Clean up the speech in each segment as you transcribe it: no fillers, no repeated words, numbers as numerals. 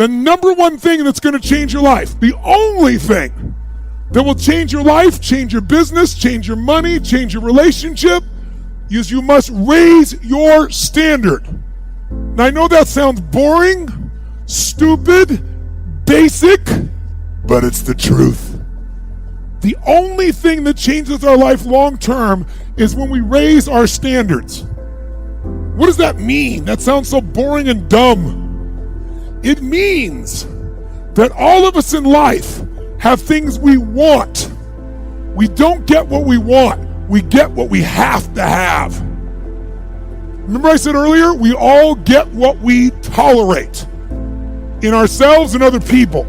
The number one thing that's going to change your life, the only thing that will change your life, change your business, change your money, change your relationship, is you must raise your standard. Now, I know that sounds boring, stupid, basic, but it's the truth. The only thing that changes our life long term is when we raise our standards. What does that mean? That sounds so boring and dumb. It means that all of us in life have things we want. We don't get what we want. We get what we have to have. Remember I said earlier, we all get what we tolerate in ourselves and other people.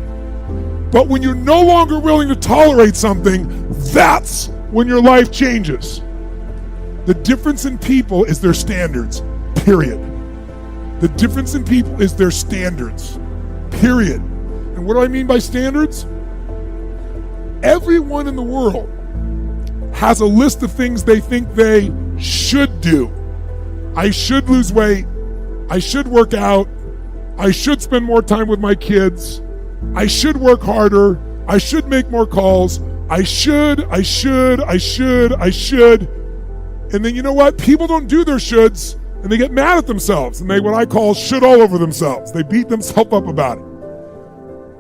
But when you're no longer willing to tolerate something, that's when your life changes. The difference in people is their standards, period. The difference in people is their standards, period. And what do I mean by standards? Everyone in the world has a list of things they think they should do. I should lose weight. I should work out. I should spend more time with my kids. I should work harder. I should make more calls. I should. And then you know what? People don't do their shoulds, and they get mad at themselves, and they what I call should all over themselves. They beat themselves up about it.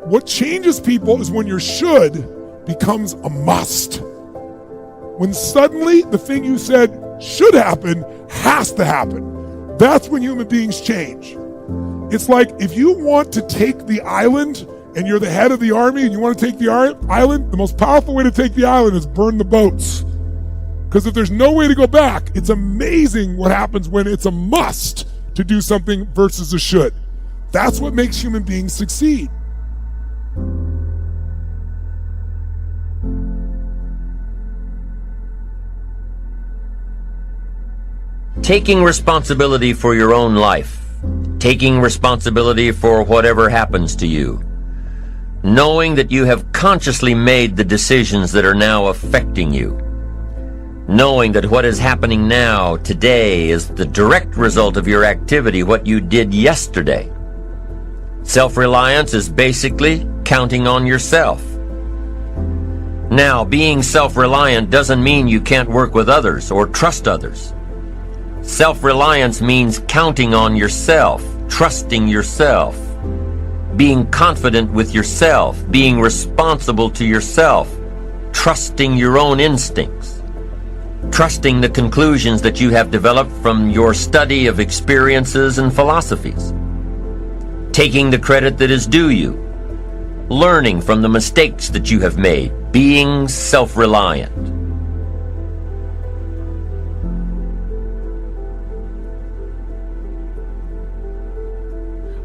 What changes people is when your should becomes a must. When suddenly the thing you said should happen has to happen. That's when human beings change. It's like if you want to take the island and you're the head of the army and you want to take the island, the most powerful way to take the island is burn the boats. Because if there's no way to go back, it's amazing what happens when it's a must to do something versus a should. That's what makes human beings succeed. Taking responsibility for your own life. Taking responsibility for whatever happens to you. Knowing that you have consciously made the decisions that are now affecting you. Knowing that what is happening now, today, is the direct result of your activity, what you did yesterday. Self-reliance is basically counting on yourself. Now, being self-reliant doesn't mean you can't work with others or trust others. Self-reliance means counting on yourself, trusting yourself, being confident with yourself, being responsible to yourself, trusting your own instincts, trusting the conclusions that you have developed from your study of experiences and philosophies, taking the credit that is due you, learning from the mistakes that you have made, being self-reliant.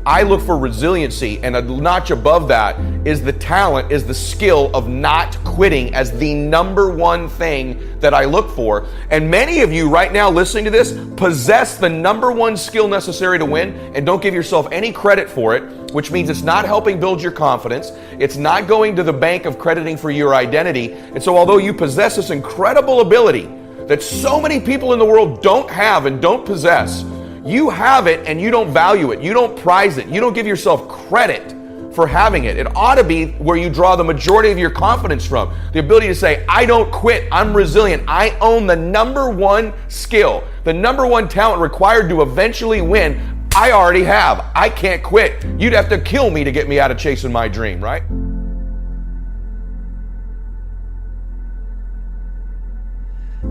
I look for resiliency, and a notch above that is the talent, is the skill of not quitting as the number one thing that I look for. And many of you right now listening to this possess the number one skill necessary to win and don't give yourself any credit for it, which means it's not helping build your confidence. It's not going to the bank of crediting for your identity. And so although you possess this incredible ability that so many people in the world don't have and don't possess, you have it and you don't value it. You don't prize it. You don't give yourself credit for having it. It ought to be where you draw the majority of your confidence from. The ability to say, I don't quit. I'm resilient. I own the number one skill, the number one talent required to eventually win. I already have. I can't quit. You'd have to kill me to get me out of chasing my dream, right?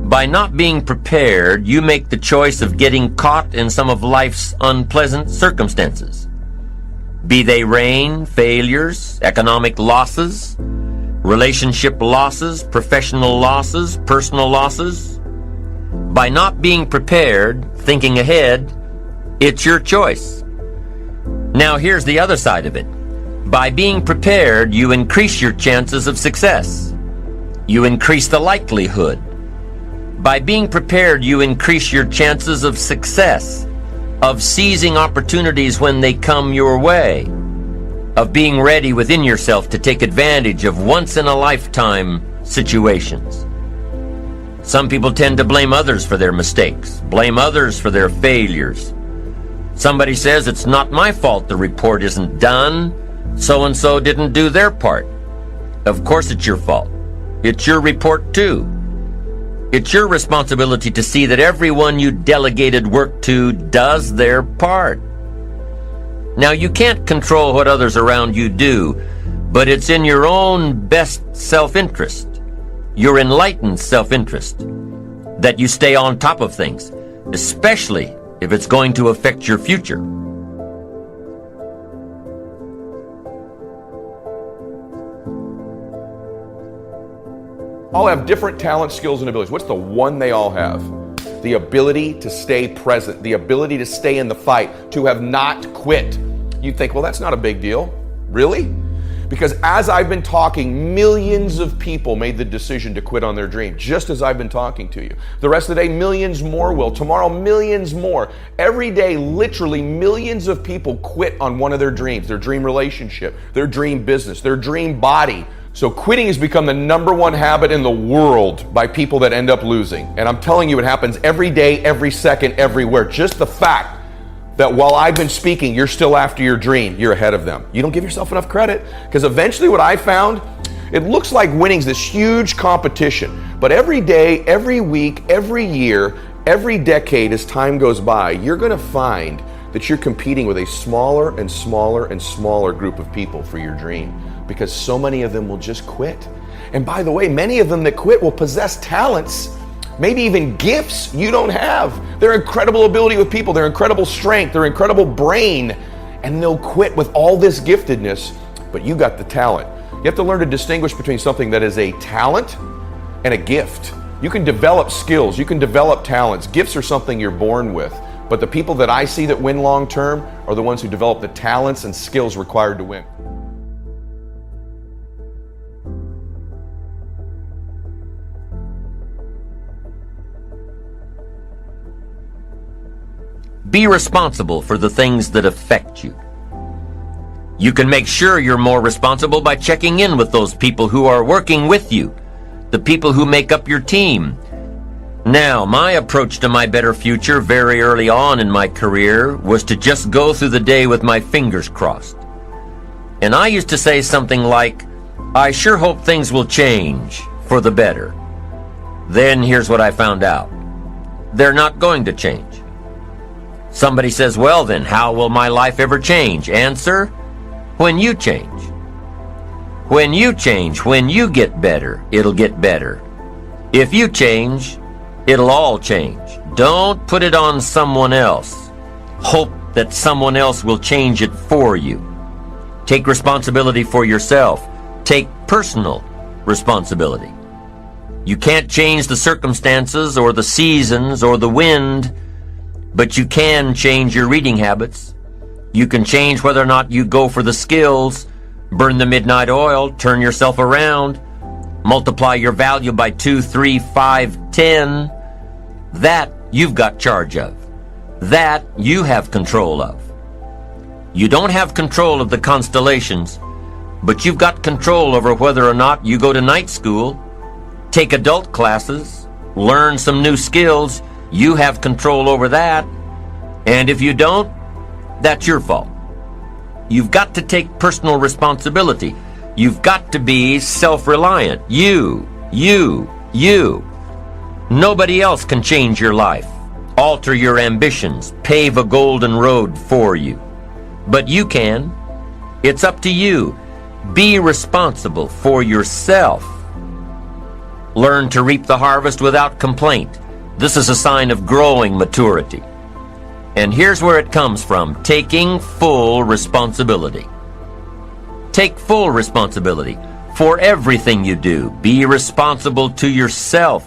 By not being prepared, you make the choice of getting caught in some of life's unpleasant circumstances. Be they rain, failures, economic losses, relationship losses, professional losses, personal losses. By not being prepared, thinking ahead, it's your choice. Now here's the other side of it. By being prepared, you increase your chances of success. You increase the likelihood. By being prepared, you increase your chances of success, of seizing opportunities when they come your way, of being ready within yourself to take advantage of once-in-a-lifetime situations. Some people tend to blame others for their mistakes, blame others for their failures. Somebody says, it's not my fault the report isn't done. So-and-so didn't do their part. Of course it's your fault. It's your report too. It's your responsibility to see that everyone you delegated work to does their part. Now, you can't control what others around you do, but it's in your own best self-interest, your enlightened self-interest, that you stay on top of things, especially if it's going to affect your future. All have different talents, skills, and abilities. What's the one they all have? The ability to stay present, the ability to stay in the fight, to have not quit. You'd think, well, that's not a big deal. Really? Because as I've been talking, millions of people made the decision to quit on their dream, just as I've been talking to you. The rest of the day, millions more will. Tomorrow, millions more. Every day, literally millions of people quit on one of their dreams, their dream relationship, their dream business, their dream body. So quitting has become the #1 habit in the world by people that end up losing. And I'm telling you, it happens every day, every second, everywhere. Just the fact that while I've been speaking, you're still after your dream, you're ahead of them. You don't give yourself enough credit. Because eventually what I found, it looks like winning's this huge competition. But every day, every week, every year, every decade as time goes by, you're going to find that you're competing with a smaller and smaller and smaller group of people for your dream. Because so many of them will just quit. And by the way, many of them that quit will possess talents, maybe even gifts you don't have. Their incredible ability with people, their incredible strength, their incredible brain, and they'll quit with all this giftedness, but you got the talent. You have to learn to distinguish between something that is a talent and a gift. You can develop skills, you can develop talents. Gifts are something you're born with. But the people that I see that win long term are the ones who develop the talents and skills required to win. Be responsible for the things that affect you. You can make sure you're more responsible by checking in with those people who are working with you, the people who make up your team. Now, my approach to my better future very early on in my career was to just go through the day with my fingers crossed. And I used to say something like, I sure hope things will change for the better. Then here's what I found out. They're not going to change. Somebody says, well then, how will my life ever change? Answer, when you change. When you change, when you get better, it'll get better. If you change, it'll all change. Don't put it on someone else. Hope that someone else will change it for you. Take responsibility for yourself. Take personal responsibility. You can't change the circumstances or the seasons or the wind, but you can change your reading habits. You can change whether or not you go for the skills, burn the midnight oil, turn yourself around, multiply your value by 2, 3, 5, 10. That you've got charge of. That you have control of. You don't have control of the constellations, but you've got control over whether or not you go to night school, take adult classes, learn some new skills. You have control over that. And if you don't, that's your fault. You've got to take personal responsibility. You've got to be self-reliant. You. Nobody else can change your life, alter your ambitions, pave a golden road for you. But you can. It's up to you. Be responsible for yourself. Learn to reap the harvest without complaint. This is a sign of growing maturity. And here's where it comes from: taking full responsibility. Take full responsibility for everything you do. Be responsible to yourself.